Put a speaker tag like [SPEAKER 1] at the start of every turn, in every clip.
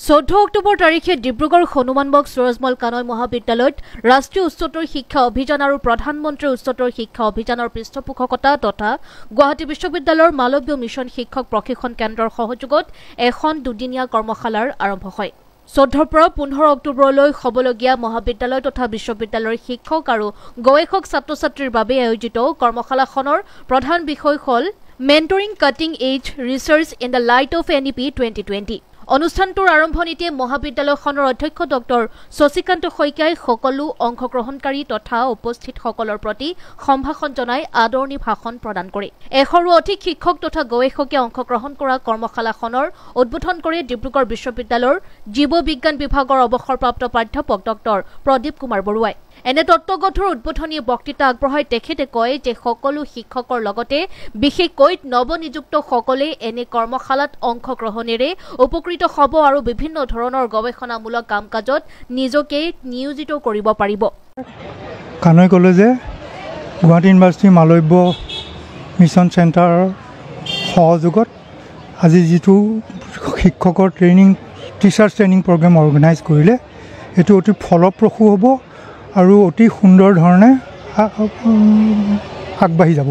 [SPEAKER 1] 14 অক্টোবৰ তাৰিখে ডিব্ৰুগড় হনুমানবক্স সুৰজমল কানৈ মহাবিদ্যালয়ত ৰাষ্ট্ৰীয় উচ্চতৰ শিক্ষা অভিযান আৰু প্ৰধানমন্ত্ৰী উচ্চতৰ শিক্ষা অভিযানৰ পৃষ্ঠপোষকতা তথা গুৱাহাটী বিশ্ববিদ্যালয়ৰ মালব্য মিছন শিক্ষক প্ৰশিক্ষণ কেন্দ্ৰৰ সহযোগত এখন দুদিনীয়া কৰ্মশালাৰ আৰম্ভ হয়। 14 পৰা 15 অক্টোবৰলৈ হ'বলগীয়া মহাবিদ্যালয় তথা বিশ্ববিদ্যালয়ৰ শিক্ষক আৰু গৱেষক ছাত্ৰ-ছাত্ৰীৰ বাবে আয়োজিত কৰ্মশালাখনৰ প্ৰধান বিষয় হ'ল mentoring cutting edge research in the light off NEP 2020। অনুষ্ঠানটোৰ আৰম্ভণিতে মহাবিদ্যালয়খনৰ অধ্যক্ষ ডক্টৰ শশীকান্ত শইকীয়াই সকলো অংশগ্ৰহণকাৰী তথা উপস্থিতসকলৰ প্ৰতি সম্ভাষণ জনাই আদৰণি ভাষণ প্ৰদান কৰে। 100ৰো অধিক শিক্ষক তথা গৱেষকে অংশগ্ৰহণ কৰা কৰ্মশালাখনৰ উদ্বোধন কৰি ডিব্ৰুগড় বিশ্ববিদ্যালয়ৰ জীৱ বিজ্ঞান বিভাগৰ অৱসৰপ্ৰাপ্ত প্ৰাধ্যাপক ডক্টৰ প্ৰদীপ কুমাৰ বৰুৱাই এনে তত্ত্বগধুৰ উদ্বোধনী বক্তৃতা আগবঢ়াই তেখেতে কয় যে সকলো শিক্ষকৰ লগতে বিশেষকৈ নৱনিযুক্তসকলে এনে কৰ্মশালাত অংশগ্ৰহণেৰে উপকৃত হ'ব আৰু বিভিন্ন ধৰণৰ গৱেষণামূলক কাম-কাজত নিজকে নিয়োজিত কৰিব পাৰিব।
[SPEAKER 2] কানৈ কলেজে গুৱাহাটী ইউনিভাৰ্চিটি মালব্য মিছন চেণ্টাৰৰ সহযোগত আজি যিটো শিক্ষকৰ টিচাৰ্ছ ট্ৰেইনিং প্ৰগ্ৰেম অৰ্গেনাইজ কৰিলে এইটো অতি ফলপ্ৰসূ হ'ব আৰু অতি সুন্দৰ ধৰণে আগবাঢ়ি যাব।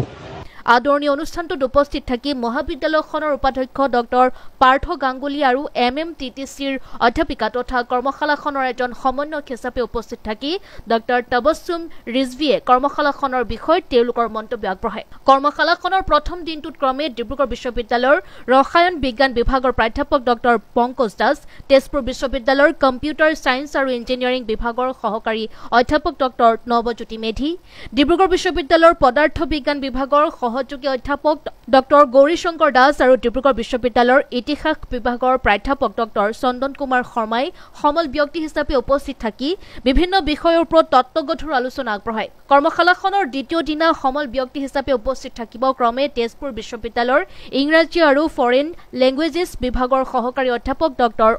[SPEAKER 1] আদৰণীয় অনুষ্ঠানটোত উপস্থিত থাকি মহাবিদ্যালয়খনৰ উপাধ্যক্ষ ডক্টৰ পাৰ্থ গাংগুলী আৰু MMTTCৰ অধ্যাপিকা তথা কৰ্মশালাখনৰ এজন সমন্বয়ক হিচাপে উপস্থিত থাকি ডক্টৰ তবছুম ৰিজভিয়ে কৰ্মশালাখনৰ বিষয়ত তেওঁলোকৰ মন্তব্য আগবঢ়ায়। কৰ্মশালাখনৰ প্ৰথম দিনটোত ক্ৰমে ডিব্ৰুগড় বিশ্ববিদ্যালয়ৰ ৰসায়ন বিজ্ঞান বিভাগৰ প্ৰাধ্যাপক ডক্টৰ পংকজ দাস, তেজপুৰ বিশ্ববিদ্যালয়ৰ কম্পিউটাৰ ছায়েন্স আৰু ইঞ্জিনিয়াৰিং বিভাগৰ সহকাৰী অধ্যাপক ডক্টৰ নৱজ্যোতি মেধি, ডিব্ৰুগড় বিশ্ববিদ্যালয়ৰ পদাৰ্থ বিজ্ঞান বিভাগৰ সহযোগী অধ্যাপক ডক্টৰ গৌৰীশংকৰ দাস আৰু ডিব্ৰুগড় বিশ্ববিদ্যালয়ৰ ইতিহাস বিভাগৰ প্ৰাধ্যাপক ডক্টৰ চন্দন কুমাৰ শৰ্মাই সমল ব্যক্তি হিচাপে উপস্থিত থাকি বিভিন্ন বিষয়ৰ ওপৰত তত্ত্বগধুৰ আলোচনা আগবঢ়ায়। কৰ্মশালাখনৰ দ্বিতীয় দিনা সমল ব্যক্তি হিচাপে উপস্থিত থাকিব ক্ৰমে তেজপুৰ বিশ্ববিদ্যালয়ৰ ইংৰাজী আৰু ফৰেইন লেংগুৱেজেছ বিভাগৰ সহকাৰী অধ্যাপক ডক্টৰ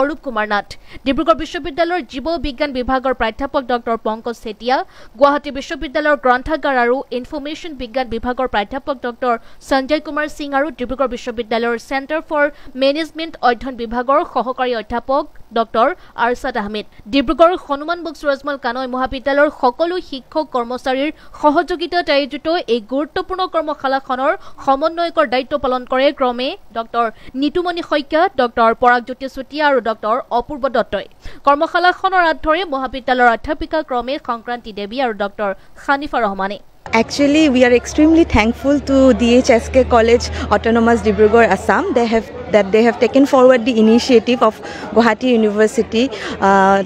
[SPEAKER 1] অৰূপ কুমাৰ নাথ, ডিব্ৰুগড় বিশ্ববিদ্যালয়ৰ জীৱ বিজ্ঞান বিভাগৰ প্ৰাধ্যাপক ডক্টৰ পংকজ চেতিয়া, গুৱাহাটী বিশ্ববিদ্যালয়ৰ গ্ৰন্থাগাৰ আৰু ইনফৰমেশ্যন বিজ্ঞান বিভাগৰ প্ৰাধ্যাপক ডক্টৰ সঞ্জয় কুমাৰ সিং আৰু ডিব্ৰুগড় বিশ্ববিদ্যালয়ৰ চেণ্টাৰ ফৰ মেনেজমেণ্ট অধ্যয়ন বিভাগৰ সহকাৰী অধ্যাপক ডক্টৰ আৰছাদ আহমেদ, ডিব্ৰুগড় হনুমানবক্স সুৰজমল কানৈ মহাবিদ্যালয়ৰ সকলো শিক্ষক কৰ্মচাৰীৰ সহযোগিতাত আয়োজিত এই গুৰুত্বপূৰ্ণ কৰ্মশালাখনৰ সমন্বয়কৰ দায়িত্ব পালন কৰে ক্ৰমে ডক্টৰ নিতুমণি শইকীয়া, ডক্টৰ পৰাগজ্যোতি চুতীয়া আৰু ডক্টৰ অপূৰ্ব দত্তই। কৰ্মশালাখনৰ আঁত ধৰে মহাবিদ্যালয়ৰ অধ্যাপিকা ক্ৰমে সংক্ৰান্তি দেৱী আৰু ডক্টৰ হানিফা ৰহমানে।
[SPEAKER 3] Actually, we are extremely thankful to DHSK College Autonomous Dibrugarh, Assam. They have taken forward the initiative of Guwahati University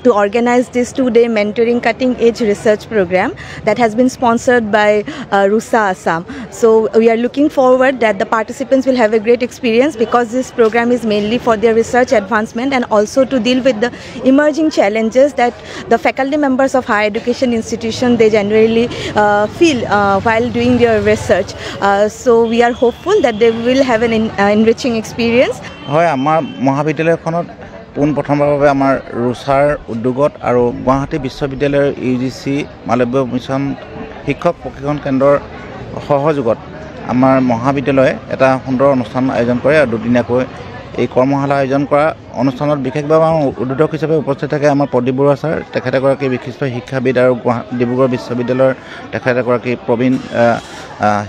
[SPEAKER 3] to organize this 2-day mentoring cutting edge research program that has been sponsored by RUSA Assam. So we are looking forward that the participants will have a great experience because this program is mainly for their research advancement and also to deal with the emerging challenges that the faculty members of higher education institution they generally feel while doing their research. So we are hopeful that they will have an enriching experience.
[SPEAKER 4] হয়, আমাৰ মহাবিদ্যালয়খনত পোনপ্ৰথমবাৰৰ বাবে আমাৰ ৰুচাৰ উদ্যোগত আৰু গুৱাহাটী বিশ্ববিদ্যালয়ৰ UGC Malviya mission শিক্ষক প্ৰশিক্ষণ কেন্দ্ৰৰ সহযোগত আমাৰ মহাবিদ্যালয়ে এটা সুন্দৰ অনুষ্ঠান আয়োজন কৰে আৰু দুদিনীয়াকৈ এই কৰ্মশালা আয়োজন কৰা অনুষ্ঠানত বিশেষভাৱে আমাৰ উদ্বোধক হিচাপে উপস্থিত থাকে আমাৰ প্ৰদীপ বৰুৱা ছাৰ, তেখেত এগৰাকী বিশিষ্ট শিক্ষাবিদ আৰু ডিব্ৰুগড় বিশ্ববিদ্যালয়ৰ তেখেত এগৰাকী প্ৰবীণ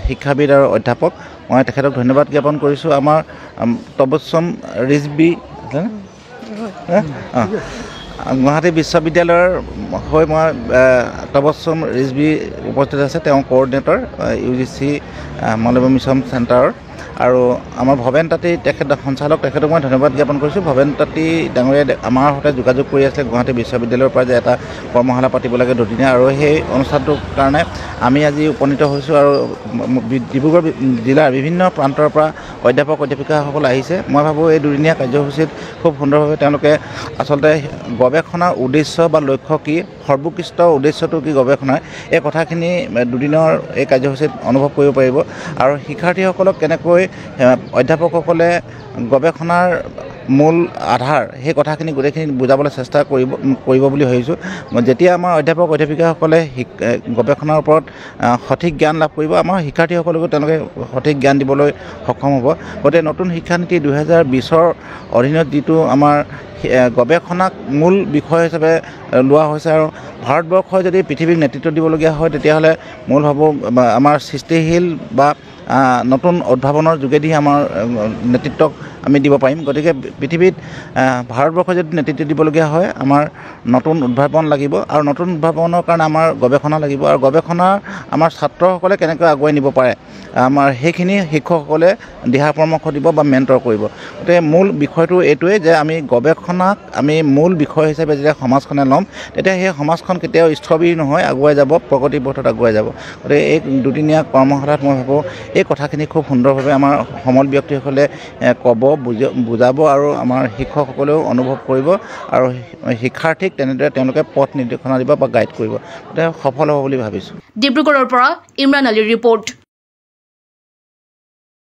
[SPEAKER 4] শিক্ষাবিদ আৰু অধ্যাপক। মই তেখেতক ধন্যবাদ জ্ঞাপন কৰিছোঁ। আমাৰ তবছুম ৰিজভি গুৱাহাটী বিশ্ববিদ্যালয়ৰ হৈ মই তবছুম ৰিজভি উপস্থিত আছে, তেওঁ কোঅৰ্ডিনেটৰ UGC মালব্য মিছন চেণ্টাৰৰ। আৰু আমাৰ ভৱেন তাঁতী তেখেত সঞ্চালক, তেখেতক মই ধন্যবাদ জ্ঞাপন কৰিছোঁ। ভৱেন তাঁতী ডাঙৰীয়াই আমাৰ সৈতে যোগাযোগ কৰি আছিলে গুৱাহাটী বিশ্ববিদ্যালয়ৰ পৰা যে এটা কৰ্মশালা পাতিব লাগে দুদিনীয়া, আৰু সেই অনুষ্ঠানটোৰ কাৰণে আমি আজি উপনীত হৈছোঁ আৰু ডিব্ৰুগড় জিলাৰ বিভিন্ন প্ৰান্তৰ পৰা অধ্যাপক অধ্যাপিকাসকল আহিছে। মই ভাবোঁ এই দুদিনীয়া কাৰ্যসূচীত খুব সুন্দৰভাৱে তেওঁলোকে আচলতে গৱেষণাৰ উদ্দেশ্য বা লক্ষ্য কি, সৰ্বোৎকৃষ্ট উদ্দেশ্যটো কি গৱেষণাৰ, এই কথাখিনি দুদিনৰ এই কাৰ্যসূচীত অনুভৱ কৰিব পাৰিব। আৰু শিক্ষাৰ্থীসকলক কেনেকৈ অধ্যাপকসকলে গৱেষণাৰ মূল আধাৰ সেই কথাখিনি গোটেইখিনি বুজাবলৈ চেষ্টা কৰিব বুলি ভাবিছোঁ যেতিয়া আমাৰ অধ্যাপক অধ্যাপিকাসকলে গৱেষণাৰ ওপৰত সঠিক জ্ঞান লাভ কৰিব আমাৰ শিক্ষাৰ্থীসকলকো তেওঁলোকে সঠিক জ্ঞান দিবলৈ সক্ষম হ'ব গতিকে নতুন শিক্ষানীতি 2020ৰ অধীনত যিটো আমাৰ গৱেষণাক মূল বিষয় হিচাপে লোৱা হৈছে আৰু ভাৰতবৰ্ষই যদি পৃথিৱীক নেতৃত্ব দিবলগীয়া হয় তেতিয়াহ'লে মূল হ'ব আমাৰ সৃষ্টিশীল বা নতুন উদ্ভাৱনৰ যোগেদি আমাৰ নেতৃত্বক আমি দিব পাৰিম গতিকে পৃথিৱীত ভাৰতবৰ্ষই যদি নেতৃত্ব দিবলগীয়া হয় আমাৰ নতুন উদ্ভাৱন লাগিব আৰু নতুন উদ্ভাৱনৰ কাৰণে আমাৰ গৱেষণা লাগিব আৰু গৱেষণা আমাৰ ছাত্ৰসকলে কেনেকৈ আগুৱাই নিব পাৰে আমাৰ সেইখিনি শিক্ষকসকলে দিহা পৰামৰ্শ দিব বা মেণ্টৰ কৰিব গতিকে মূল বিষয়টো এইটোৱে যে আমি গৱেষণাক আমি মূল বিষয় হিচাপে যেতিয়া সমাজখনে ল'ম তেতিয়া সেই সমাজখন কেতিয়াও স্থবিৰ নহয় আগুৱাই যাব প্ৰগতি পথত আগুৱাই যাব গতিকে এই দুদিনীয়া কৰ্মশালাত মই ভাবোঁ এই কথাখিনি খুব সুন্দৰভাৱে আমাৰ সমল ব্যক্তিসকলে ক'ব বুজাব আৰু আমাৰ শিক্ষকসকলেও অনুভৱ কৰিব আৰু শিক্ষাৰ্থীক তেনেদৰে তেওঁলোকে পথ নিৰ্দেশনা দিব বা গাইড কৰিব গতিকে সফল হ'ব বুলি ভাবিছোঁ
[SPEAKER 1] ডিব্ৰুগড়ৰ পৰা ইমৰান আলীৰ ৰিপৰ্ট